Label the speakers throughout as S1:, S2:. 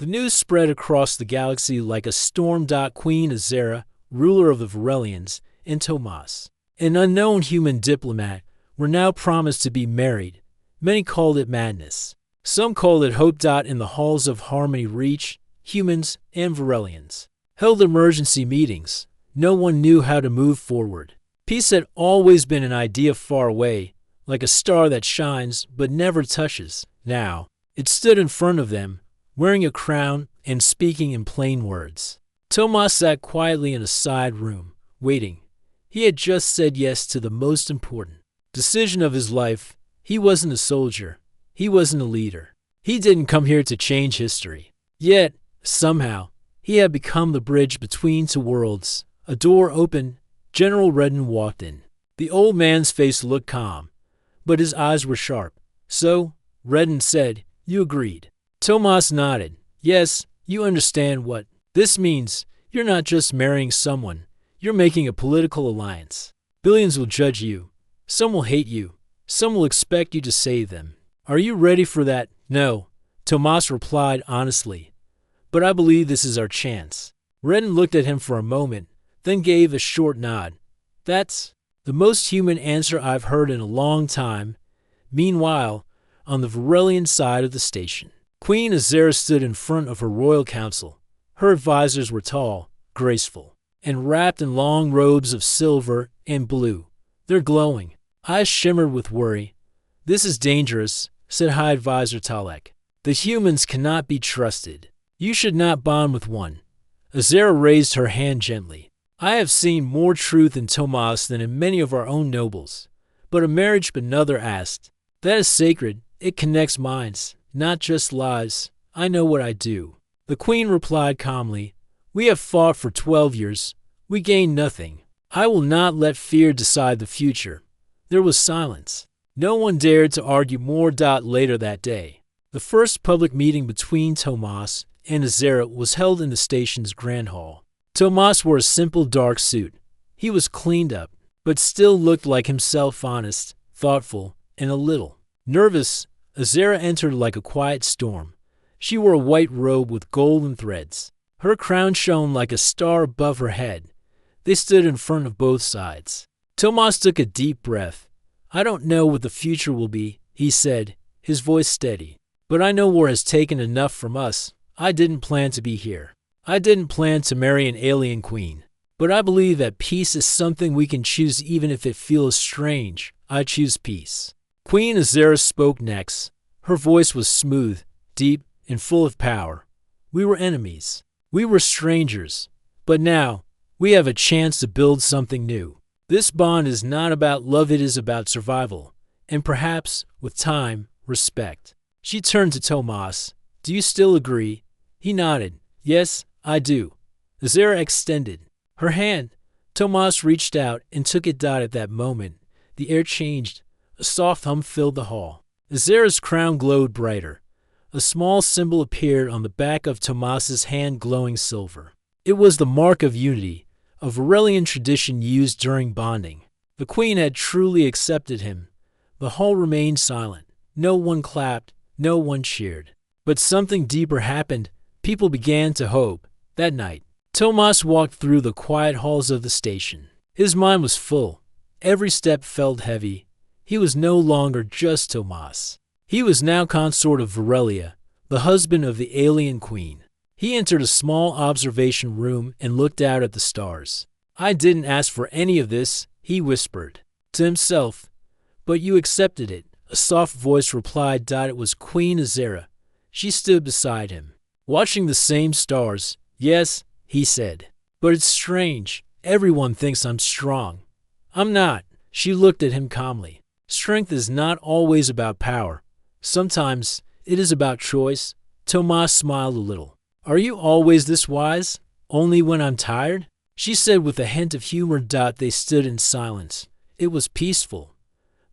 S1: The news spread across the galaxy like a storm. Queen Azera, ruler of the Varelians, and Tomas, an unknown human diplomat, were now promised to be married. Many called it madness. Some called it hope. In the halls of Harmony Reach, humans and Varelians held emergency meetings. No one knew how to move forward. Peace had always been an idea far away, like a star that shines but never touches. Now, it stood in front of them, wearing a crown and speaking in plain words. Tomas sat quietly in a side room, waiting. He had just said yes to the most important decision of his life. He wasn't a soldier. He wasn't a leader. He didn't come here to change history. Yet, somehow, he had become the bridge between two worlds. A door opened. General Redden walked in. The old man's face looked calm, but his eyes were sharp. So, Redden said, "You agreed." Tomas nodded. "Yes, you understand what this means. You're not just marrying someone. You're making a political alliance. Billions will judge you. Some will hate you. Some will expect you to save them. Are you ready for that?" "No," Tomas replied honestly. "But I believe this is our chance." Redden looked at him for a moment, then gave a short nod. "That's the most human answer I've heard in a long time." Meanwhile, on the Varelian side of the station, Queen Azera stood in front of her royal council. Her advisors were tall, graceful, and wrapped in long robes of silver and blue. Their glowing eyes shimmered with worry. "This is dangerous," said High Advisor Talek. "The humans cannot be trusted. You should not bond with one." Azera raised her hand gently. "I have seen more truth in Tomas than in many of our own nobles. But a marriage," another asked. "That is sacred. It connects minds, not just lives. I know what I do." The queen replied calmly, "We have fought for 12 years. We gained nothing. I will not let fear decide the future." There was silence. No one dared to argue more. Later that day, the first public meeting between Tomas and Azera was held in the station's grand hall. Tomas wore a simple dark suit. He was cleaned up, but still looked like himself, honest, thoughtful, and a little nervous. Azera entered like a quiet storm. She wore a white robe with golden threads. Her crown shone like a star above her head. They stood in front of both sides. Tomas took a deep breath. "I don't know what the future will be," he said, his voice steady. "But I know war has taken enough from us. I didn't plan to be here. I didn't plan to marry an alien queen. But I believe that peace is something we can choose even if it feels strange. I choose peace." Queen Azera spoke next. Her voice was smooth, deep, and full of power. "We were enemies. We were strangers. But now, we have a chance to build something new. This bond is not about love, it is about survival. And perhaps, with time, respect." She turned to Tomas. "Do you still agree?" He nodded. "Yes, I do." Azera extended her hand. Tomas reached out and took it. At that moment, the air changed. A soft hum filled the hall. Azera's crown glowed brighter. A small symbol appeared on the back of Tomas's hand, glowing silver. It was the mark of unity, a Varelian tradition used during bonding. The queen had truly accepted him. The hall remained silent. No one clapped, no one cheered. But something deeper happened. People began to hope. That night, Tomas walked through the quiet halls of the station. His mind was full. Every step felt heavy. He was no longer just Tomas. He was now consort of Varelia, the husband of the alien queen. He entered a small observation room and looked out at the stars. "I didn't ask for any of this," he whispered to himself. "But you accepted it," a soft voice replied. It was Queen Azera. She stood beside him, watching the same stars. "Yes," he said. "But it's strange. Everyone thinks I'm strong. I'm not." She looked at him calmly. "Strength is not always about power. Sometimes it is about choice." Tomas smiled a little. "Are you always this wise? Only when I'm tired?" she said with a hint of humor. They stood in silence. It was peaceful.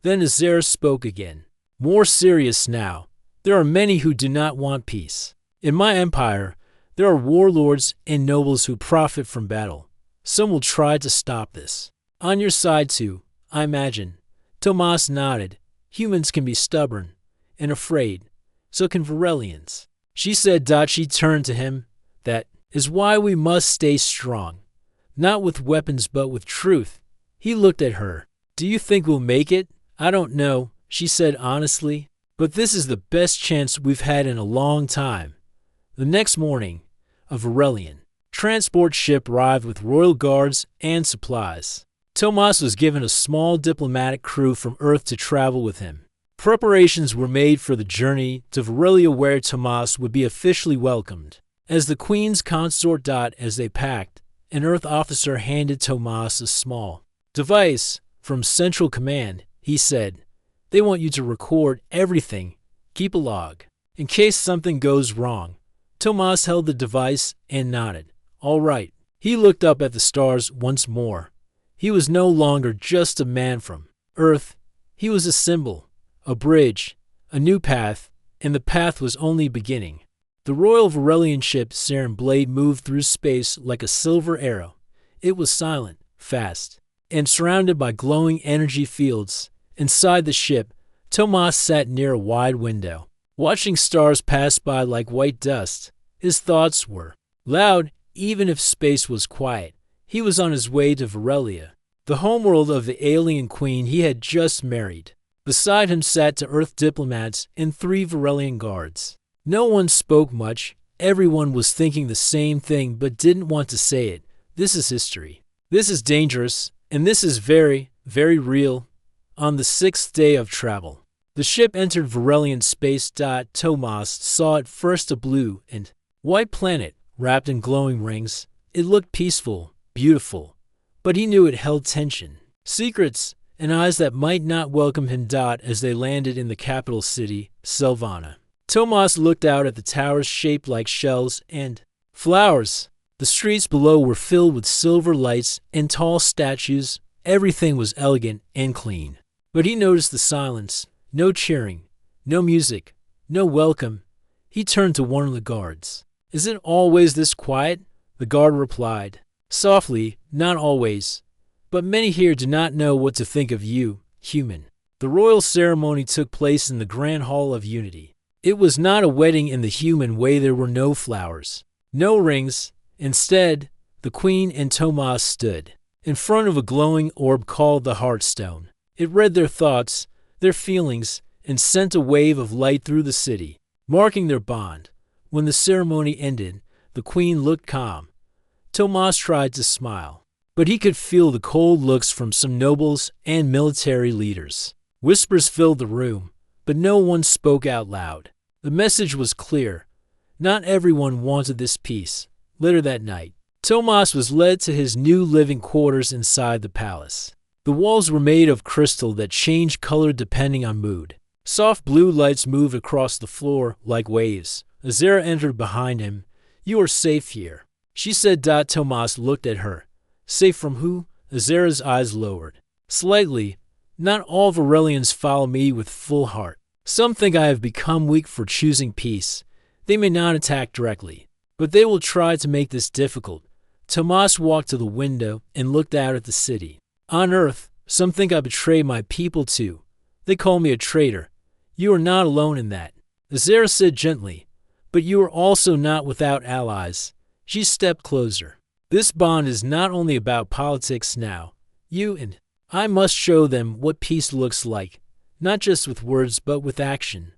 S1: Then Azera spoke again, more serious now. "There are many who do not want peace. In my empire, there are warlords and nobles who profit from battle. Some will try to stop this. On your side too, I imagine." Tomas nodded. "Humans can be stubborn and afraid. So can Varelians." She said. She turned to him. That is why we must stay strong. Not with weapons, but with truth. He looked at her. Do you think we'll make it? I don't know, she said honestly. But this is the best chance we've had in a long time. The next morning, a Varelian transport ship arrived with royal guards and supplies. Tomas was given a small diplomatic crew from Earth to travel with him. Preparations were made for the journey to Varelia, where Tomas would be officially welcomed as the Queen's consort. As they packed, an Earth officer handed Tomas a small device from Central Command. He said, "They want you to record everything. Keep a log in case something goes wrong." Tomas held the device and nodded. All right. He looked up at the stars once more. He was no longer just a man from Earth. He was a symbol, a bridge, a new path, and the path was only beginning. The Royal Varelian ship Saren Blade moved through space like a silver arrow. It was silent, fast, and surrounded by glowing energy fields. Inside the ship, Tomas sat near a wide window, watching stars pass by like white dust. His thoughts were loud, even if space was quiet. He was on his way to Varelia, the homeworld of the alien queen he had just married. Beside him sat the Earth diplomats and 3 Varelian guards. No one spoke much. Everyone was thinking the same thing but didn't want to say it. This is history. This is dangerous, and this is very, very real. On the 6th day of travel, the ship entered Varelian space. Tomas saw at first a blue and white planet wrapped in glowing rings. It looked peaceful, beautiful, but he knew it held tension, secrets, and eyes that might not welcome him. As they landed in the capital city, Selvana, Tomas looked out at the towers shaped like shells and flowers. The streets below were filled with silver lights and tall statues. Everything was elegant and clean. But he noticed the silence. No cheering, no music, no welcome. He turned to one of the guards. Is it always this quiet? The guard replied, softly, not always. But many here do not know what to think of you, human. The royal ceremony took place in the Grand Hall of Unity. It was not a wedding in the human way. There were no flowers, no rings. Instead, the queen and Tomas stood in front of a glowing orb called the Heartstone. It read their thoughts, their feelings, and sent a wave of light through the city, marking their bond. When the ceremony ended, the queen looked calm. Tomas tried to smile, but he could feel the cold looks from some nobles and military leaders. Whispers filled the room, but no one spoke out loud. The message was clear. Not everyone wanted this peace. Later that night, Tomas was led to his new living quarters inside the palace. The walls were made of crystal that changed color depending on mood. Soft blue lights moved across the floor like waves. Azera entered behind him. You are safe here, she said. Tomas looked at her. Safe from who? Azera's eyes lowered slightly. Not all Varelians follow me with full heart. Some think I have become weak for choosing peace. They may not attack directly, but they will try to make this difficult. Tomas walked to the window and looked out at the city. On Earth, some think I betray my people too. They call me a traitor. You are not alone in that, Azera said gently. But you are also not without allies. She stepped closer. This bond is not only about politics now. You and I must show them what peace looks like, not just with words but with action.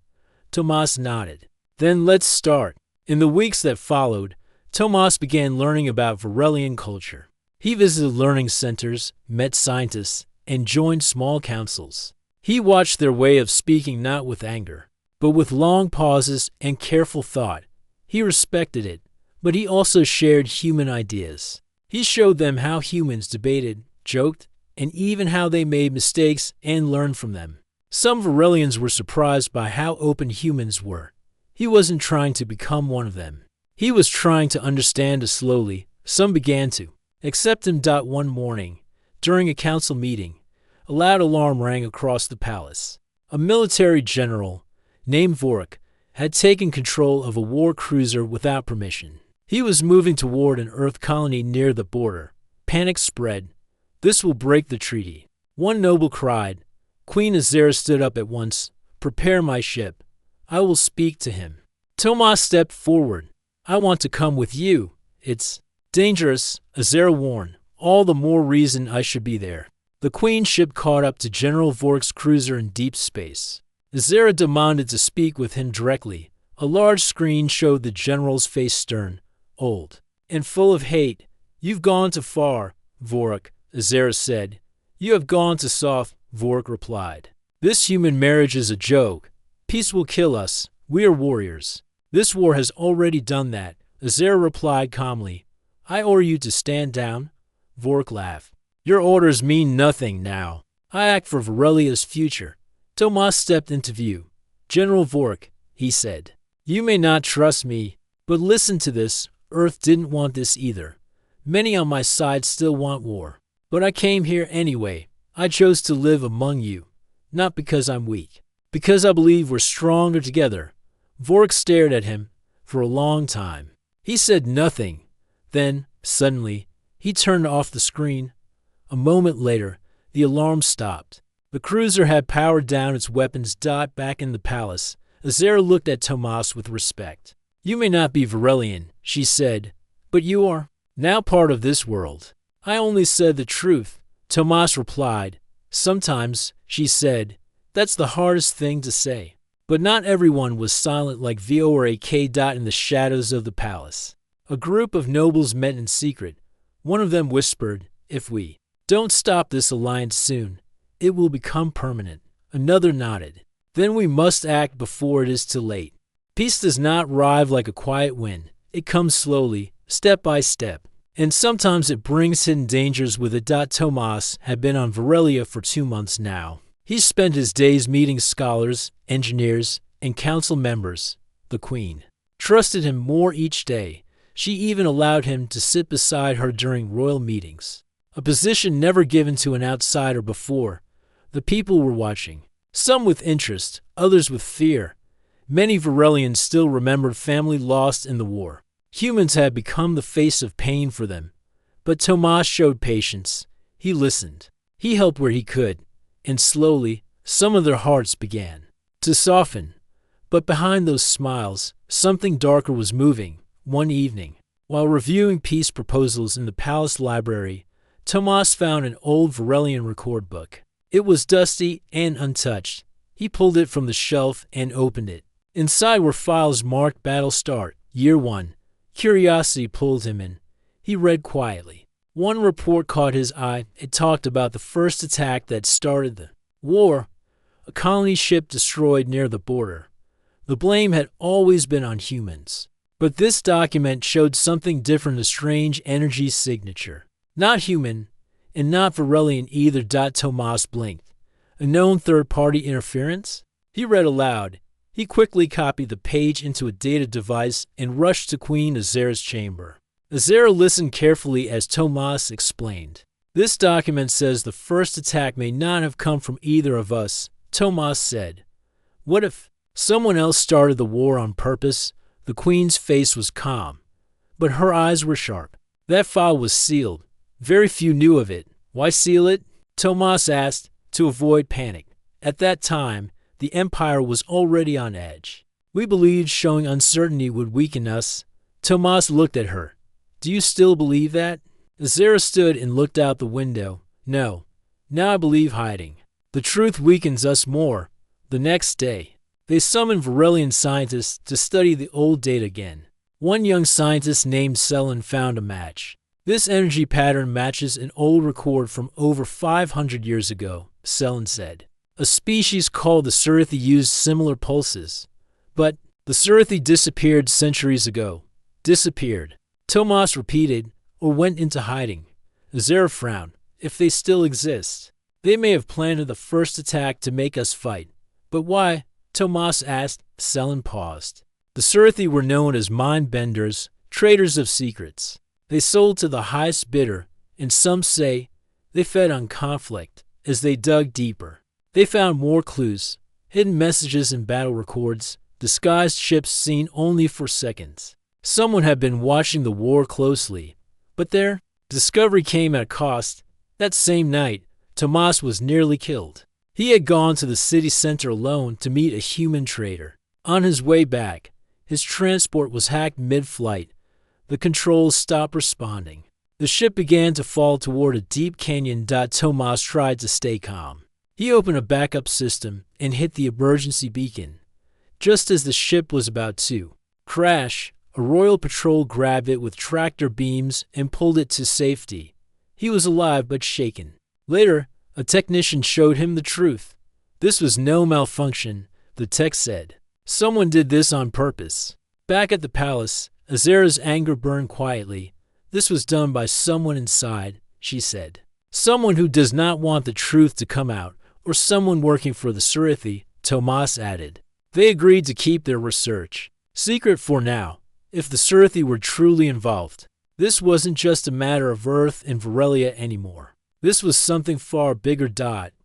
S1: Tomas nodded. Then let's start. In the weeks that followed, Tomas began learning about Varelian culture. He visited learning centers, met scientists, and joined small councils. He watched their way of speaking not with anger, but with long pauses and careful thought. He respected it, but he also shared human ideas. He showed them how humans debated, joked, and even how they made mistakes and learned from them. Some Varelians were surprised by how open humans were. He wasn't trying to become one of them. He was trying to understand us slowly. Some began to accept him. One morning, during a council meeting, a loud alarm rang across the palace. A military general named Vorik had taken control of a war cruiser without permission. He was moving toward an Earth colony near the border. Panic spread. This will break the treaty, one noble cried. Queen Azera stood up at once. Prepare my ship. I will speak to him. Tomas stepped forward. I want to come with you. It's dangerous, Azera warned. All the more reason I should be there. The Queen ship caught up to General Vork's cruiser in deep space. Azera demanded to speak with him directly. A large screen showed the general's face stern, old, and full of hate. You've gone too far, Vork, Azera said. You have gone too soft, Vork replied. This human marriage is a joke. Peace will kill us. We are warriors. This war has already done that, Azera replied calmly. I order you to stand down. Vork laughed. Your orders mean nothing now. I act for Varelia's future. Tomas stepped into view. General Vork, he said. You may not trust me, but listen to this. Earth didn't want this either. Many on my side still want war. But I came here anyway. I chose to live among you. Not because I'm weak. Because I believe we're stronger together. Vork stared at him for a long time. He said nothing. Then, suddenly, he turned off the screen. A moment later, the alarm stopped. The cruiser had powered down its weapons. Back in the palace, Azera looked at Tomas with respect. You may not be Varelian, she said, but you are now part of this world. I only said the truth, Tomas replied. Sometimes, she said, that's the hardest thing to say. But not everyone was silent like Vork. In the shadows of the palace, a group of nobles met in secret. One of them whispered, if we don't stop this alliance soon, it will become permanent. Another nodded. Then we must act before it is too late. Peace does not arrive like a quiet wind. It comes slowly, step by step. And sometimes it brings hidden dangers with it. Tomas had been on Varelia for 2 months now. He spent his days meeting scholars, engineers, and council members. The Queen trusted him more each day. She even allowed him to sit beside her during royal meetings, a position never given to an outsider before. The people were watching, some with interest, others with fear. Many Varelians still remembered family lost in the war. Humans had become the face of pain for them. But Tomas showed patience. He listened. He helped where he could. And slowly, some of their hearts began to soften. But behind those smiles, something darker was moving. One evening, while reviewing peace proposals in the palace library, Tomas found an old Varelian record book. It was dusty and untouched. He pulled it from the shelf and opened it. Inside were files marked Battle Start, Year 1. Curiosity pulled him in. He read quietly. One report caught his eye. It talked about the first attack that started the war, a colony ship destroyed near the border. The blame had always been on humans. But this document showed something different, a strange energy signature. Not human, and not Varelian either. Tomas blinked. A known third-party interference? He read aloud. He quickly copied the page into a data device and rushed to Queen Azera's chamber. Azera listened carefully as Tomas explained. This document says the first attack may not have come from either of us, Tomas said. What if someone else started the war on purpose? The Queen's face was calm, but her eyes were sharp. That file was sealed. Very few knew of it. Why seal it? Tomas asked, to avoid panic. At that time, the Empire was already on edge. We believed showing uncertainty would weaken us. Tomas looked at her. Do you still believe that? Azera stood and looked out the window. No. Now I believe hiding. The truth weakens us more. The next day, they summoned Varelian scientists to study the old data again. One young scientist named Selin found a match. This energy pattern matches an old record from over 500 years ago, Selin said. A species called the Surithi used similar pulses. But the Surithi disappeared centuries ago. Disappeared. Tomas repeated, or went into hiding. Azera frowned. If they still exist, they may have planted the first attack to make us fight. But why? Tomas asked. Selin paused. The Surithi were known as mind-benders, traders of secrets. They sold to the highest bidder, and some say they fed on conflict. As they dug deeper, they found more clues, hidden messages in battle records, disguised ships seen only for seconds. Someone had been watching the war closely, but their discovery came at a cost. That same night, Tomas was nearly killed. He had gone to the city center alone to meet a human trader. On his way back, His transport was hacked mid-flight. The controls stopped responding. The ship began to fall toward a deep canyon. Tomas tried to stay calm. He opened a backup system and hit the emergency beacon. Just as the ship was about to crash, a Royal Patrol grabbed it with tractor beams and pulled it to safety. He was alive but shaken. Later, a technician showed him the truth. This was no malfunction, the tech said. Someone did this on purpose. Back at the palace, Azera's anger burned quietly. This was done by someone inside, she said. Someone who does not want the truth to come out, or someone working for the Surithi, Tomas added. They agreed to keep their research secret for now. If the Surithi were truly involved, this wasn't just a matter of Earth and Varelia anymore. This was something far bigger.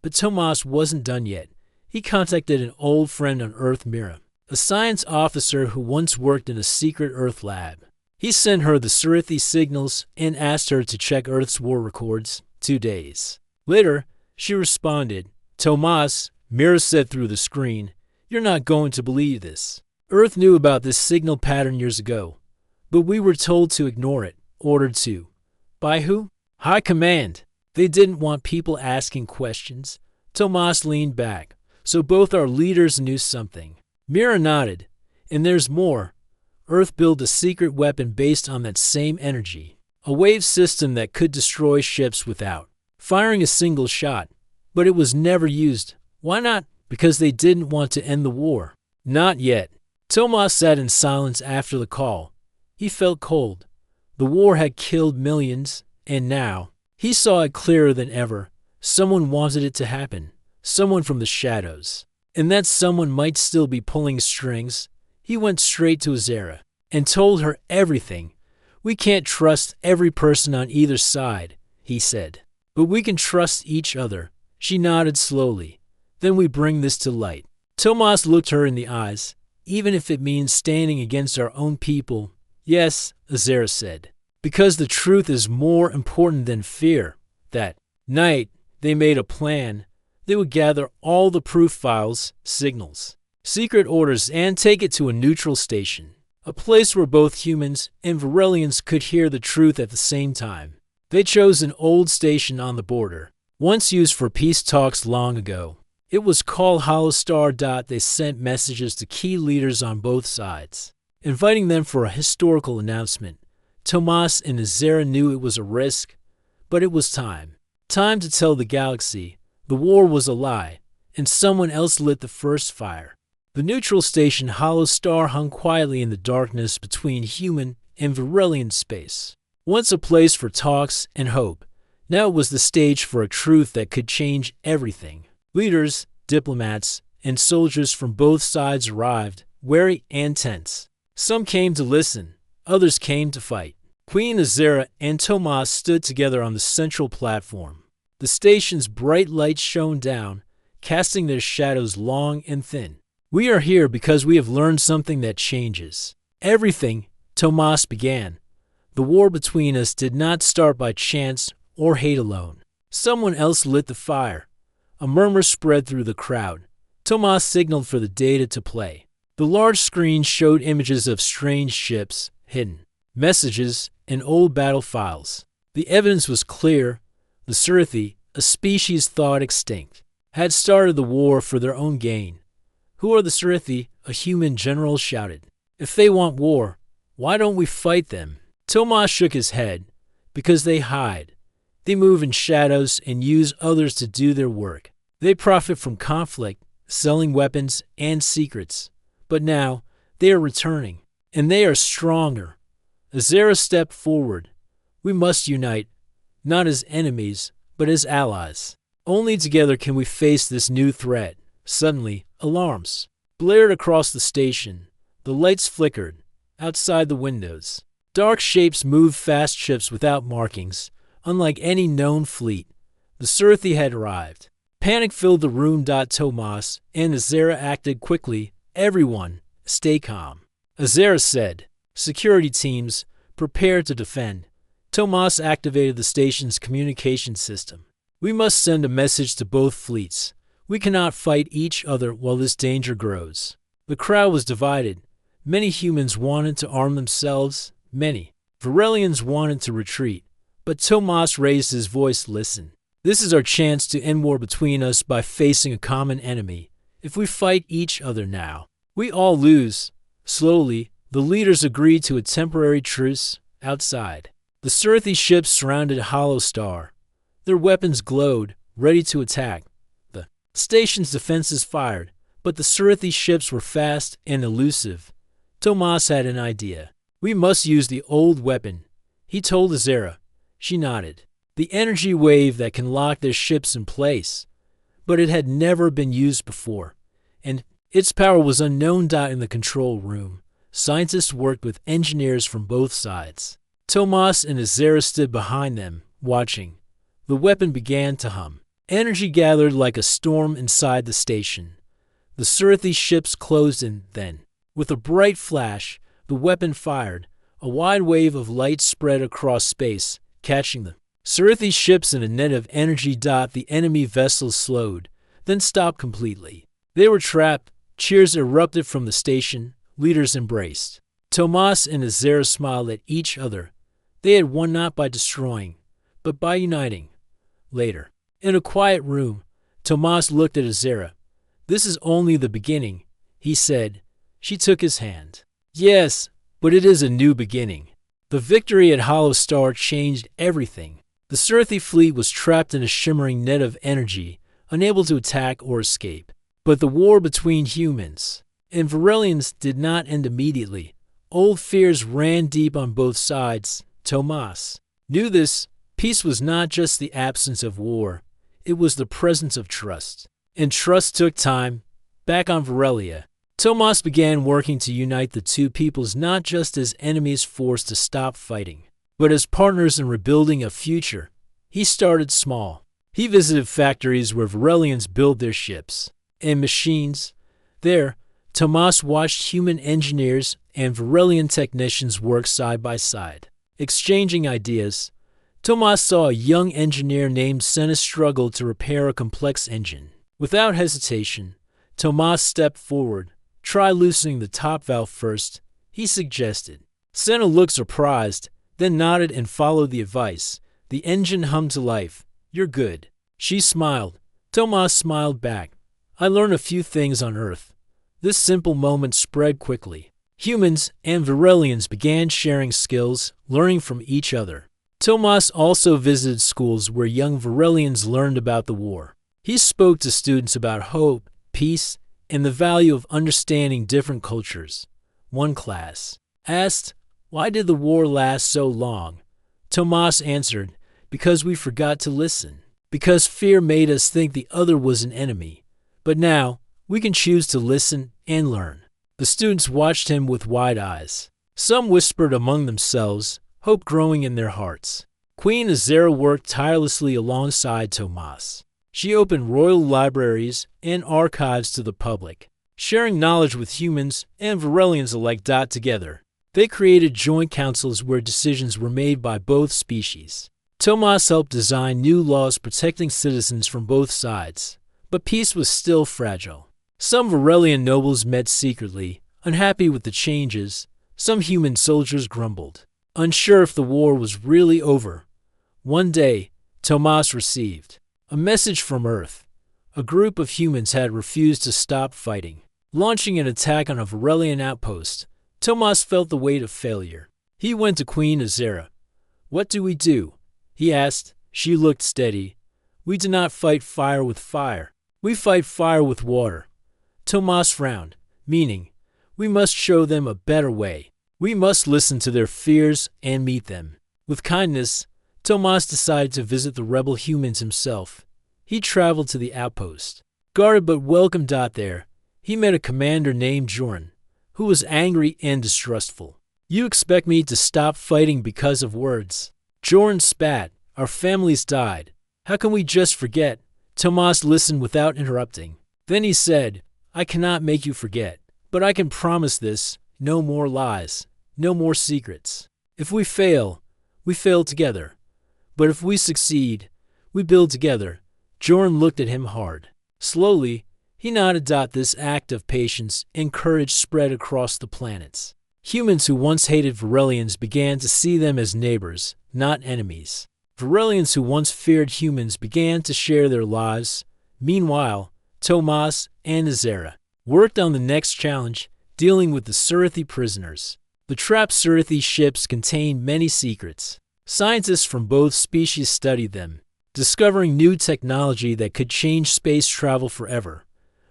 S1: But Tomas wasn't done yet. He contacted an old friend on Earth, Mira, a science officer who once worked in a secret Earth lab. He sent her the Surithi signals and asked her to check Earth's war records. 2 days later, she responded. Tomas, Mira said through the screen, you're not going to believe this. Earth knew about this signal pattern years ago, but we were told to ignore it. Ordered to. By who? High Command. They didn't want people asking questions. Tomas leaned back. So both our leaders knew something. Mira nodded. And there's more. Earth built a secret weapon based on that same energy. A wave system that could destroy ships without firing a single shot. But it was never used. Why not? Because they didn't want to end the war. Not yet. Tomas sat in silence after the call. He felt cold. The war had killed millions, and now he saw it clearer than ever. Someone wanted it to happen. Someone from the shadows. And that someone might still be pulling strings. He went straight to Azera and told her everything. We can't trust every person on either side, he said. But we can trust each other. She nodded slowly. Then we bring this to light. Tomas looked her in the eyes. Even if it means standing against our own people. Yes, Azera said. Because the truth is more important than fear. That night, they made a plan. They would gather all the proof files, signals, secret orders, and take it to a neutral station. A place where both humans and Varelians could hear the truth at the same time. They chose an old station on the border, once used for peace talks long ago. It was called Hollow Star. They sent messages to key leaders on both sides, inviting them for a historical announcement. Tomas and Azera knew it was a risk, but it was time. Time to tell the galaxy the war was a lie, and someone else lit the first fire. The neutral station Hollow Star hung quietly in the darkness between human and Varelian space. Once a place for talks and hope, now it was the stage for a truth that could change everything. Leaders, diplomats, and soldiers from both sides arrived, wary and tense. Some came to listen, others came to fight. Queen Azera and Tomas stood together on the central platform. The station's bright light shone down, casting their shadows long and thin. We are here because we have learned something that changes everything, Tomas began. The war between us did not start by chance or hate alone. Someone else lit the fire. A murmur spread through the crowd. Tomas signaled for the data to play. The large screen showed images of strange ships, hidden messages, and old battle files. The evidence was clear. The Surithi, a species thought extinct, had started the war for their own gain. Who are the Surithi? A human general shouted. If they want war, why don't we fight them? Tomas shook his head. Because they hide. They move in shadows and use others to do their work. They profit from conflict, selling weapons and secrets. But now, they are returning, and they are stronger. Azera stepped forward. We must unite, not as enemies, but as allies. Only together can we face this new threat. Suddenly, alarms blared across the station. The lights flickered. Outside the windows, dark shapes moved fast ships without markings. Unlike any known fleet, the Surithi had arrived. Panic filled the room. Tomas and Azera acted quickly. Everyone, stay calm. Azera said, security teams, prepare to defend. Tomas activated the station's communication system. We must send a message to both fleets. We cannot fight each other while this danger grows. The crowd was divided. Many humans wanted to arm themselves, many Varelians wanted to retreat, but Tomas raised his voice. Listen, this is our chance to end war between us by facing a common enemy. If we fight each other now, we all lose. Slowly, the leaders agreed to a temporary truce outside. The Surthy ships surrounded Hollow Star. Their weapons glowed, ready to attack. The station's defenses fired, but the Surthy ships were fast and elusive. Tomas had an idea. We must use the old weapon, he told Azera. She nodded. The energy wave that can lock their ships in place. But it had never been used before, and its power was unknown. In the control room, scientists worked with engineers from both sides. Tomas and Azera stood behind them, watching. The weapon began to hum. Energy gathered like a storm inside the station. The Surthy ships closed in. Then, with a bright flash, the weapon fired. A wide wave of light spread across space, catching the Surthy ships in a net of energy. The enemy vessels slowed, then stopped completely. They were trapped. Cheers erupted from the station. Leaders embraced. Tomas and Azera smiled at each other. They had won not by destroying, but by uniting. Later, in a quiet room, Tomas looked at Azera. This is only the beginning, he said. She took his hand. Yes, but it is a new beginning. The victory at Hollow Star changed everything. The Surthy fleet was trapped in a shimmering net of energy, unable to attack or escape. But the war between humans and Varelians did not end immediately. Old fears ran deep on both sides. Tomas knew this. Peace was not just the absence of war. It was the presence of trust. And trust took time. Back on Varelia, Tomas began working to unite the two peoples, not just as enemies forced to stop fighting, but as partners in rebuilding a future. He started small. He visited factories where Varelians built their ships and machines. There, Tomas watched human engineers and Varelian technicians work side by side, exchanging ideas. Tomas saw a young engineer named Senna struggle to repair a complex engine. Without hesitation, Tomas stepped forward. Try loosening the top valve first, he suggested. Senna looked surprised, then nodded and followed the advice. The engine hummed to life. You're good. She smiled. Tomas smiled back. I learned a few things on Earth. This simple moment spread quickly. Humans and Varelians began sharing skills, learning from each other. Tomas also visited schools where young Varelians learned about the war. He spoke to students about hope, peace, and the value of understanding different cultures. One class asked, why did the war last so long? Tomas answered, because we forgot to listen. Because fear made us think the other was an enemy. But now, we can choose to listen and learn. The students watched him with wide eyes. Some whispered among themselves, hope growing in their hearts. Queen Azera worked tirelessly alongside Tomas. She opened royal libraries and archives to the public, sharing knowledge with humans and Varelians alike. Together, they created joint councils where decisions were made by both species. Tomas helped design new laws protecting citizens from both sides, but peace was still fragile. Some Varelian nobles met secretly, unhappy with the changes. Some human soldiers grumbled, unsure if the war was really over. One day, Tomas received a message from Earth. A group of humans had refused to stop fighting, launching an attack on a Varelian outpost. Tomas felt the weight of failure. He went to Queen Azera. What do we do? He asked. She looked steady. We do not fight fire with fire. We fight fire with water. Tomas frowned, meaning, we must show them a better way. We must listen to their fears and meet them with kindness. Tomas decided to visit the rebel humans himself. He traveled to the outpost. Guarded but welcomed. There, he met a commander named Joran, who was angry and distrustful. You expect me to stop fighting because of words? Joran spat. Our families died. How can we just forget? Tomas listened without interrupting. Then he said, I cannot make you forget, but I can promise this: no more lies, no more secrets. If we fail together. But if we succeed, we build together. Joran looked at him hard. Slowly, He nodded. This act of patience and courage spread across the planets. Humans who once hated Varelians began to see them as neighbors, not enemies. Varelians who once feared humans began to share their lives. Meanwhile, Tomas and Azera worked on the next challenge, dealing with the Surathi prisoners. The trapped Surathi ships contained many secrets. Scientists from both species studied them, discovering new technology that could change space travel forever.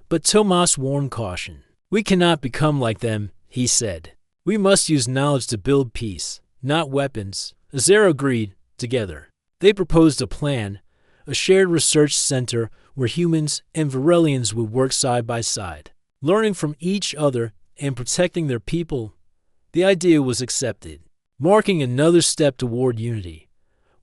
S1: But Tomas warned caution. "We cannot become like them," he said. "We must use knowledge to build peace, not weapons." Azera agreed. Together, they proposed a plan, a shared research center where humans and Varelians would work side by side, learning from each other and protecting their people. The idea was accepted, marking another step toward unity.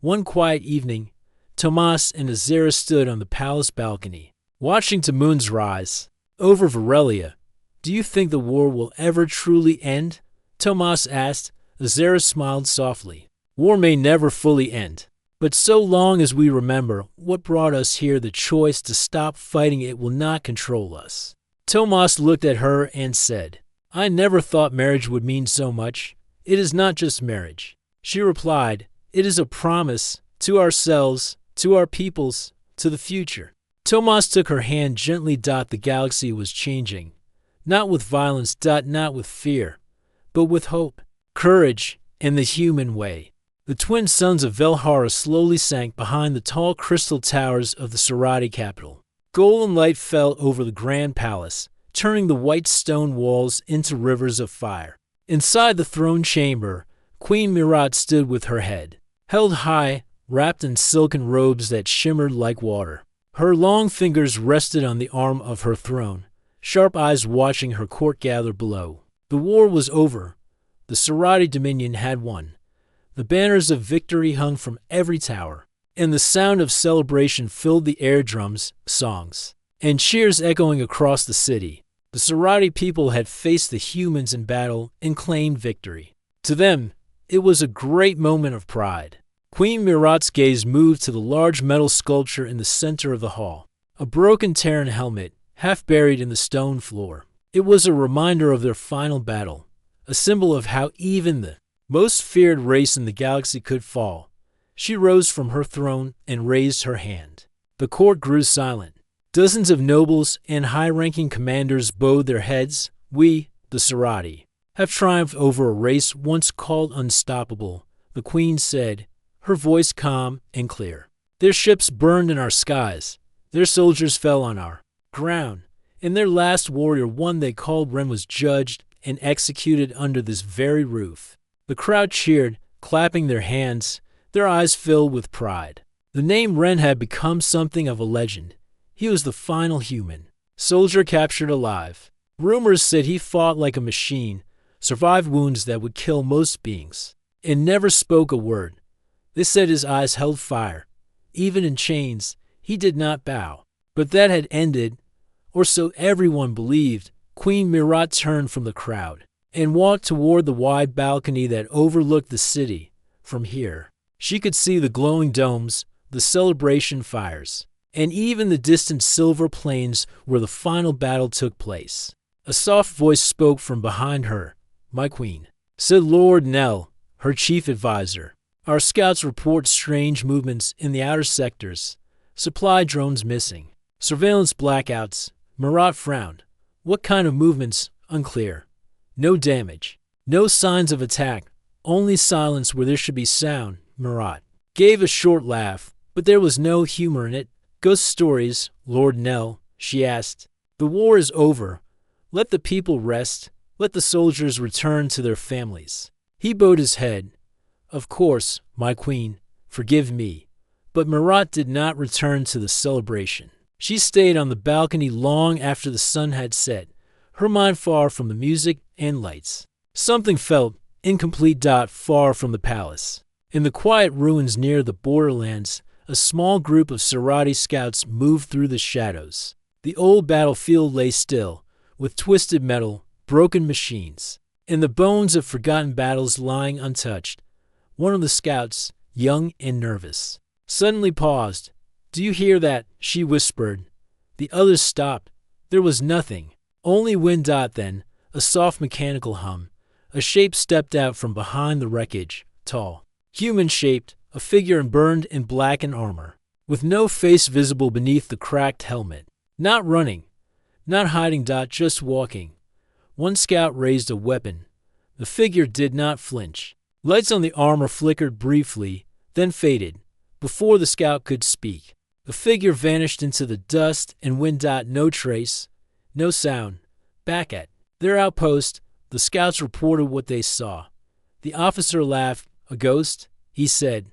S1: One quiet evening, Tomas and Azera stood on the palace balcony, watching the moon's rise over Varelia. "Do you think the war will ever truly end?" Tomas asked. Azera smiled softly. "War may never fully end, but so long as we remember what brought us here, the choice to stop fighting it will not control us." Tomas looked at her and said, "I never thought marriage would mean so much. It is not just marriage." She replied, "It is a promise to ourselves, to our peoples, to the future." Tomas took her hand gently. The galaxy was changing, not with violence, not with fear, but with hope, courage, and the human way. The twin suns of Velhara slowly sank behind the tall crystal towers of the Surathi capital. Golden light fell over the grand palace, turning the white stone walls into rivers of fire. Inside the throne chamber, Queen Mirat stood with her head held high, wrapped in silken robes that shimmered like water. Her long fingers rested on the arm of her throne, sharp eyes watching her court gather below. The war was over. The Surathi dominion had won. The banners of victory hung from every tower, and the sound of celebration filled the air. Drums, songs, and cheers echoing across the city. The Surathi people had faced the humans in battle and claimed victory. To them, it was a great moment of pride. Queen Mirat's gaze moved to the large metal sculpture in the center of the hall, a broken Terran helmet, half buried in the stone floor. It was a reminder of their final battle, a symbol of how even the most feared race in the galaxy could fall. She rose from her throne and raised her hand. The court grew silent. Dozens of nobles and high-ranking commanders bowed their heads. "We, the Surathi, have triumphed over a race once called unstoppable," the queen said, her voice calm and clear. "Their ships burned in our skies. Their soldiers fell on our ground, and their last warrior, one they called Ren, was judged and executed under this very roof." The crowd cheered, clapping their hands, their eyes filled with pride. The name Ren had become something of a legend. He was the final human soldier captured alive. Rumors said he fought like a machine, survived wounds that would kill most beings, and never spoke a word. They said his eyes held fire. Even in chains, he did not bow. But that had ended, or so everyone believed. Queen Mirat turned from the crowd and walked toward the wide balcony that overlooked the city. From here, she could see the glowing domes, the celebration fires, and even the distant silver plains where the final battle took place. A soft voice spoke from behind her. "My queen," said Lord Nell, her chief advisor. "Our scouts report strange movements in the outer sectors. Supply drones missing. Surveillance blackouts." Mirat frowned. "What kind of movements?" "Unclear. No damage. No signs of attack. Only silence where there should be sound." Mirat gave a short laugh, but there was no humor in it. "Ghost stories, Lord Nell?" she asked. "The war is over. Let the people rest. Let the soldiers return to their families." He bowed his head. "Of course, my queen. Forgive me." But Mirat did not return to the celebration. She stayed on the balcony long after the sun had set, her mind far from the music and lights. Something felt incomplete. Far from the palace, in the quiet ruins near the borderlands, a small group of Surathi scouts moved through the shadows. The old battlefield lay still, with twisted metal, broken machines, and the bones of forgotten battles lying untouched. One of the scouts, young and nervous, suddenly paused. "Do you hear that?" she whispered. The others stopped, There was nothing. Only wind. Then, a soft mechanical hum. A shape stepped out from behind the wreckage, tall, human-shaped, a figure emburned in blackened armor, with no face visible beneath the cracked helmet. Not running, not hiding. Just walking. One scout raised a weapon. The figure did not flinch. Lights on the armor flickered briefly, then faded, before the scout could speak. The figure vanished into the dust and wind. No trace, no sound. Back at their outpost, the scouts reported what they saw. The officer laughed. A ghost? He said.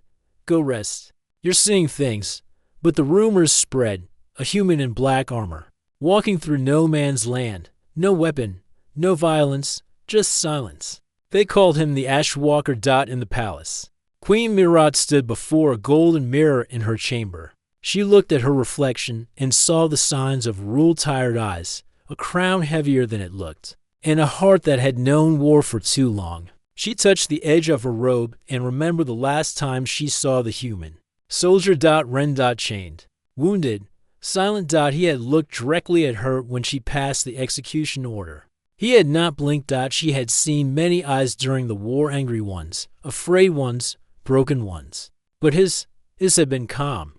S1: Go rest. You're seeing things. But the rumors spread. A human in black armor, walking through no man's land. No weapon, no violence, just silence. They called him the Ashwalker. In the palace, Queen Mirat stood before a golden mirror in her chamber. She looked at her reflection and saw the signs of rule-tired eyes, a crown heavier than it looked, and a heart that had known war for too long. She touched the edge of her robe and remembered the last time she saw the human. Soldier. Ren. Chained. Wounded. Silent. He had looked directly at her when she passed the execution order. He had not blinked. She had seen many eyes during the war, angry ones, afraid ones, broken ones. But his had been calm.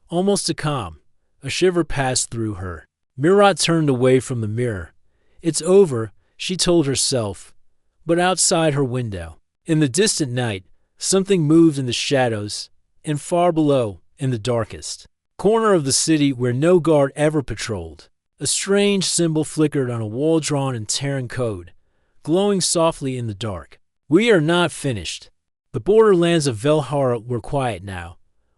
S1: Almost a calm. A shiver passed through her. Mirat turned away from the mirror. It's over, she told herself. But outside her window, in the distant night, something moved in the shadows, and far below, in the darkest corner of the city where no guard ever patrolled, a strange symbol flickered on a wall drawn in Terran code, glowing softly in the dark. We are not finished. The borderlands of Velhara were quiet now,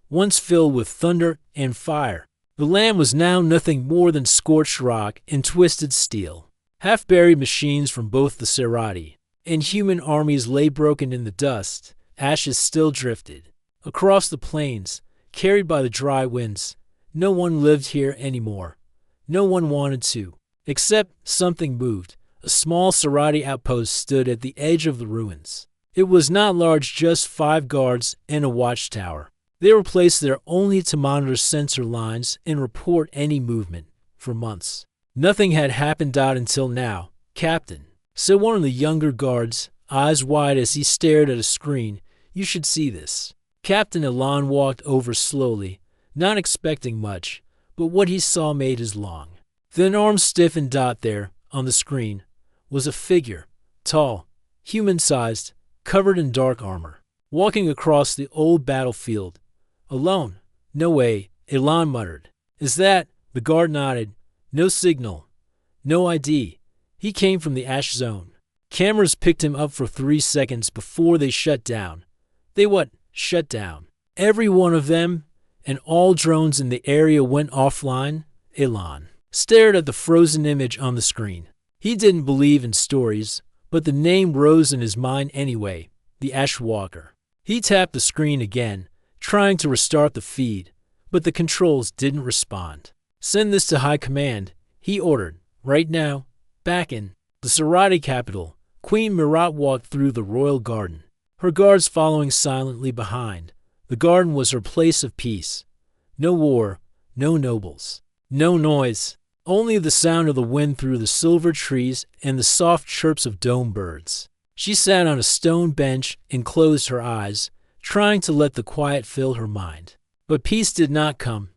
S1: once filled with thunder and fire. The land was now nothing more than scorched rock and twisted steel. Half-buried machines from both the Serati and human armies lay broken in the dust. Ashes still drifted across the plains, carried by the dry winds. No one lived here anymore. No one wanted to. Except something moved. A small Serati outpost stood at the edge of the ruins. It was not large, just 5 guards and a watchtower. They were placed there only to monitor sensor lines and report any movement. For months, nothing had happened. Until now, Captain, said one of the younger guards, eyes wide as he stared at a screen. You should see this. Captain Elan walked over slowly, not expecting much, but what he saw made his long, thin arms stiffen. There, on the screen, was a figure, tall, human-sized, covered in dark armor, walking across the old battlefield. Alone? No way, Elan muttered. Is that? The guard nodded. No signal. No ID. He came from the Ash Zone. Cameras picked him up for 3 seconds before they shut down. They what? Shut down. Every one of them, and all drones in the area went offline. Elan stared at the frozen image on the screen. He didn't believe in stories, but the name rose in his mind anyway. The Ashwalker. He tapped the screen again, trying to restart the feed, but the controls didn't respond. Send this to High Command, he ordered. Right now. Back in the Serati capital, Queen Mirat walked through the royal garden, her guards following silently behind. The garden was her place of peace. No war, no nobles, no noise, only the sound of the wind through the silver trees and the soft chirps of dome birds. She sat on a stone bench and closed her eyes, trying to let the quiet fill her mind. But peace did not come.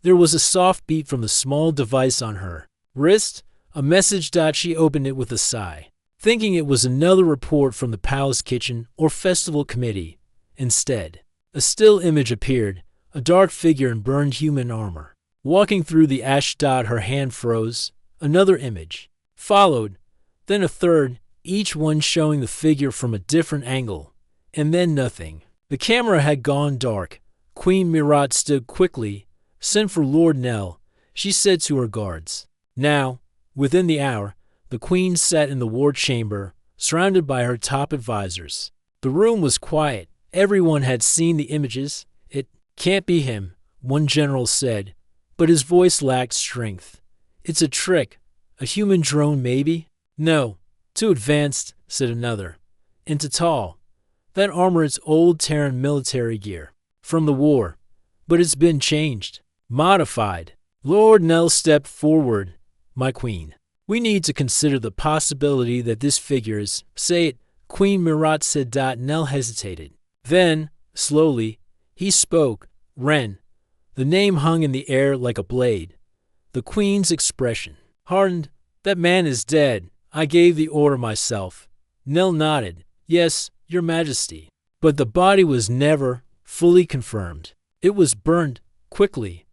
S1: There was a soft beat from the small device on her wrist, a message. She opened it with a sigh, thinking it was another report from the palace kitchen or festival committee. Instead, a still image appeared, a dark figure in burned human armor, walking through the ash. Her hand froze. Another image followed, then a third, each one showing the figure from a different angle. And then nothing. The camera had gone dark. Queen Mirat stood quickly. Send for Lord Nell, she said to her guards. Now, within the hour, the queen sat in the war chamber, surrounded by her top advisors. The room was quiet. Everyone had seen the images. It can't be him, one general said, but his voice lacked strength. It's a trick. A human drone, maybe? No, too advanced, said another. And too tall. That armor is old Terran military gear. From the war. But it's been changed. Modified. Lord Nell stepped forward. my queen. We need to consider the possibility that this figure is, say it, Queen Mirat said. Nell hesitated. Then, slowly, he spoke. Ren. The name hung in the air like a blade. The queen's expression hardened. That man is dead. I gave the order myself. Nell nodded. Yes, your majesty. But the body was never fully confirmed. It was burned quickly.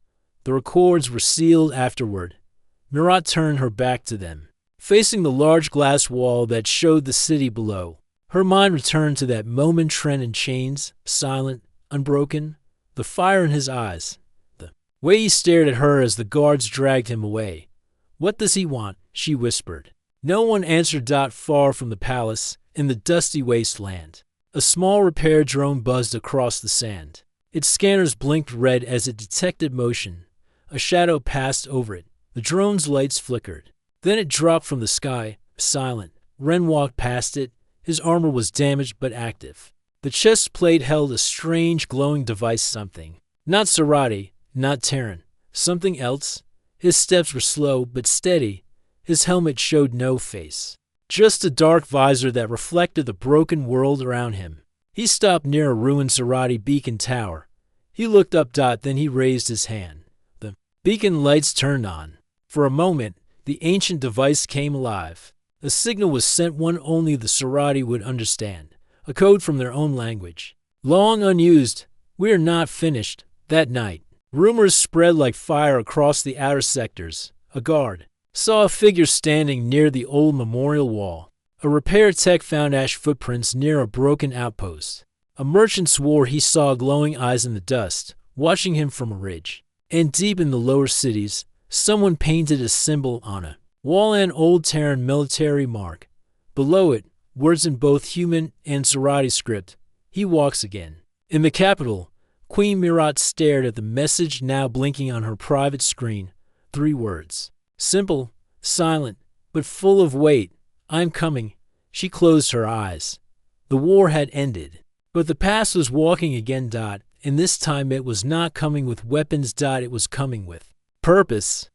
S1: The records were sealed afterward. Mirat turned her back to them, facing the large glass wall that showed the city below. Her mind returned to that moment. Trent in chains, silent, unbroken, the fire in his eyes, the way he stared at her as the guards dragged him away. What does he want? She whispered. No one answered. Far from the palace, in the dusty wasteland, a small repair drone buzzed across the sand. Its scanners blinked red as it detected motion. A shadow passed over it. The drone's lights flickered. Then it dropped from the sky, silent. Ren walked past it. His armor was damaged but active. The chest plate held a strange glowing device. Something. Not Sarati, not Terran. Something else. His steps were slow but steady. His helmet showed no face. Just a dark visor that reflected the broken world around him. He stopped near a ruined Sarati beacon tower. He looked up. Then he raised his hand. The beacon lights turned on. For a moment, the ancient device came alive. A signal was sent, one only the Sarati would understand, a code from their own language. Long unused, we are not finished. That night, rumors spread like fire across the outer sectors. A guard saw a figure standing near the old memorial wall. A repair tech found ash footprints near a broken outpost. A merchant swore he saw glowing eyes in the dust, watching him from a ridge. And deep in the lower cities, someone painted a symbol on a wall, an old Terran military mark. Below it, words in both human and Sarati script. He walks again. In the capital, Queen Mirat stared at the message now blinking on her private screen. 3 words. Simple, silent, but full of weight. I'm coming. She closed her eyes. The war had ended. But the past was walking again. And this time it was not coming with weapons. It was coming with purpose.